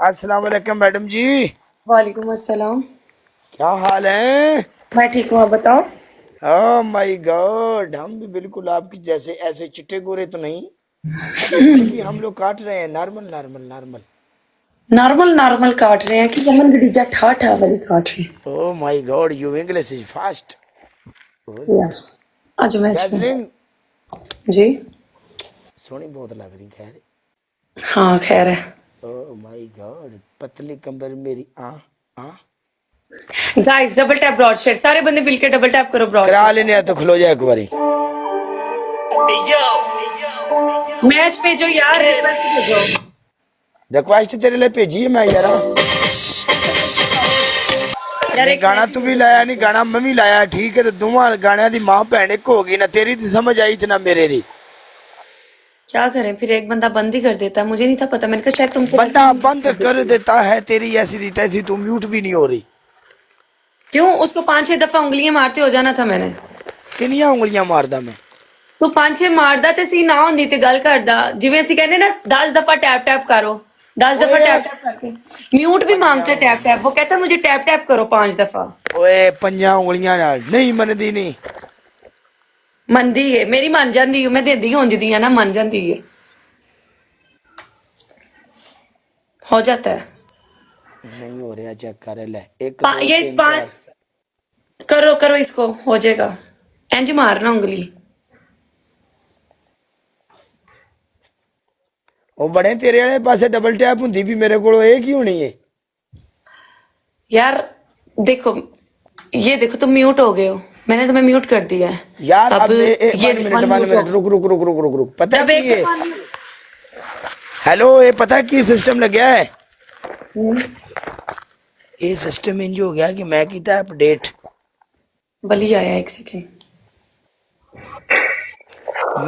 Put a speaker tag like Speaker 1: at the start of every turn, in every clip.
Speaker 1: अस्सलाम वालेकुम मैडम जी।
Speaker 2: वालेकुम अस्सलाम।
Speaker 1: क्या हाल है?
Speaker 2: मैं ठीक हूँ, आप बताओ।
Speaker 1: ओह माय गॉड, हम भी बिल्कुल आपकी जैसे ऐसे चिट्टे गोरे तो नहीं, फिर भी हम लोग काट रहे हैं normal normal normal.
Speaker 2: Normal normal काट रहे हैं कि यमन गडीजा ठा ठा वाली काट रहे
Speaker 1: oh my God, you English is fast.
Speaker 2: हैं या आज मैच में।
Speaker 1: दार्जिलिंग
Speaker 2: जी
Speaker 1: सोनी बहुत लग रही खैर।
Speaker 2: हाँ खैर है।
Speaker 1: ओह माय गॉड, पतली कमर मेरी आ आ
Speaker 2: गाइस डबल टैप ब्रॉड शेयर, सारे बंदे मिलकर डबल टैप करो ब्रॉड
Speaker 1: करा लेने आ तो खलो जाए एक बारी।
Speaker 2: मैच भेजो यार, रिक्वेस्ट भेजो।
Speaker 1: रिक्वेस्ट तेरे लिए भेजी है मैं यार।
Speaker 2: यार
Speaker 1: नहीं
Speaker 2: एक
Speaker 1: गाना
Speaker 2: मैच
Speaker 1: तू भी लाया नहीं, गाना मैं भी लाया, ठीक है। तो दोवां गाने दी मां भैन एक होगी ना, तेरी तो समझ आई थी ना मेरे दी।
Speaker 2: क्या करें फिर, एक बंदा बंद ही कर देता है, मुझे नहीं था पता, मैंने कहा शायद तुमको
Speaker 1: बंदा बंद कर देता है, तेरी ऐसी दी तैसी, तू म्यूट भी नहीं हो रही।
Speaker 2: क्यों, उसको 5-6 दफा उंगलियां मारते हो जाना था मैंने।
Speaker 1: किनिया उंगलियां मारदा मैं।
Speaker 2: तू 5-6 मारदा ते सी ना होंदी ते गल करदा, जिवें ਅਸੀਂ कहने ना 10 दफा टैप टैप करो, 10 दफा
Speaker 1: ओए
Speaker 2: टैप टैप करके म्यूट भी मांगता है टैप टैप, वो कहता है मुझे टैप टैप करो 5 दफा।
Speaker 1: ओए पंजा उंगलियां नाल नहीं मनदी नहीं।
Speaker 2: मनदी है मेरी, मन जाती है, मैं देदी होंजदी ना, मन जाती है, हो जाता है।
Speaker 1: नहीं हो रहा, चेक कर ले। एक दो
Speaker 2: ये
Speaker 1: तीन चार।
Speaker 2: करो करो इसको, हो जाएगा। इंज मारना उंगली।
Speaker 1: ਉਹ ਬੜੇ ਤੇਰੇ ਵਾਲੇ ਪਾਸੇ ਡਬਲ ਟੈਪ ਹੁੰਦੀ ਵੀ ਮੇਰੇ ਕੋਲ ਇਹ ਕੀ ਹੋਣੀ ਏ?
Speaker 2: यार देखो, ये देखो तुम म्यूट हो गए हो, मैंने तुम्हें म्यूट कर दिया है।
Speaker 1: यार अब
Speaker 2: ये
Speaker 1: 1 मिनट 1 मिनट रुक रुक रुक रुक रुक रुक, पता
Speaker 2: जब
Speaker 1: की
Speaker 2: एक
Speaker 1: है?
Speaker 2: दफा
Speaker 1: हेलो, ये पता की सिस्टम लग गया है? ये सिस्टम इंज हो गया कि मैं कीता अपडेट।
Speaker 2: बली आया, एक सेकेंड।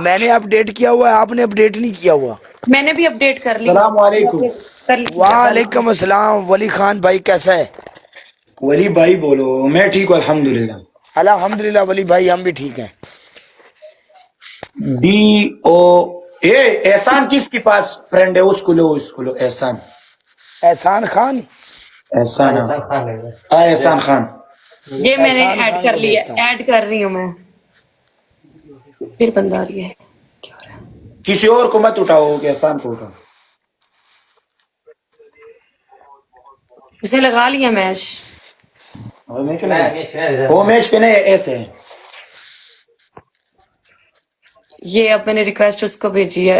Speaker 1: मैंने अपडेट किया हुआ है, आपने अपडेट नहीं किया हुआ।
Speaker 2: मैंने भी अपडेट कर ली।
Speaker 3: सलाम वालेकुम।
Speaker 2: कर ली।
Speaker 1: वालेकुम अस्सलाम। वली खान भाई कैसा है?
Speaker 3: वली भाई बोलो। मैं ठीक हूँ अल्हम्दुलिल्लाह।
Speaker 1: अल्हम्दुलिल्लाह वली भाई, हम भी ठीक हैं।
Speaker 3: डी ओ ए एहसान किसके पास फ्रेंड है? उसको लो, उसको लो। एहसान,
Speaker 1: एहसान खान।
Speaker 3: एहसान, हाँ एहसान खान।
Speaker 2: ये मैंने
Speaker 1: एहसान
Speaker 2: ऐड
Speaker 1: खान
Speaker 2: कर
Speaker 1: को
Speaker 2: लिया,
Speaker 1: देखता हूँ।
Speaker 2: ऐड कर रही हूँ मैं। फिर बंदा आ रही है, क्या हो रहा है?
Speaker 3: किसी और को मत उठाओ, कि एहसान को उठाओ।
Speaker 2: उसने लगा लिया मैच।
Speaker 3: वो मैच पे नहीं, ऐसे है।
Speaker 2: ये अब मैंने रिक्वेस्ट उसको भेजी है।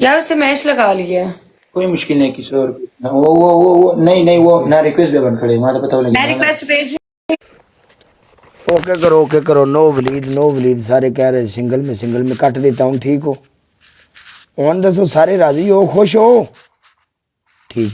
Speaker 2: यार उसने मैच लगा लिया।
Speaker 3: कोई मुश्किल नहीं, किसी और वो नहीं नहीं, वो ना रिक्वेस्ट भी बन खड़े, मुझे पता
Speaker 2: मैं
Speaker 3: लगे।
Speaker 2: रिक्वेस्ट भेज रही
Speaker 1: ओके करो, नो वलीद सारे कह रहे सिंगल में काट देता हूँ, ठीक हो? और दसो सारे राजी हो, खुश हो? ठीक।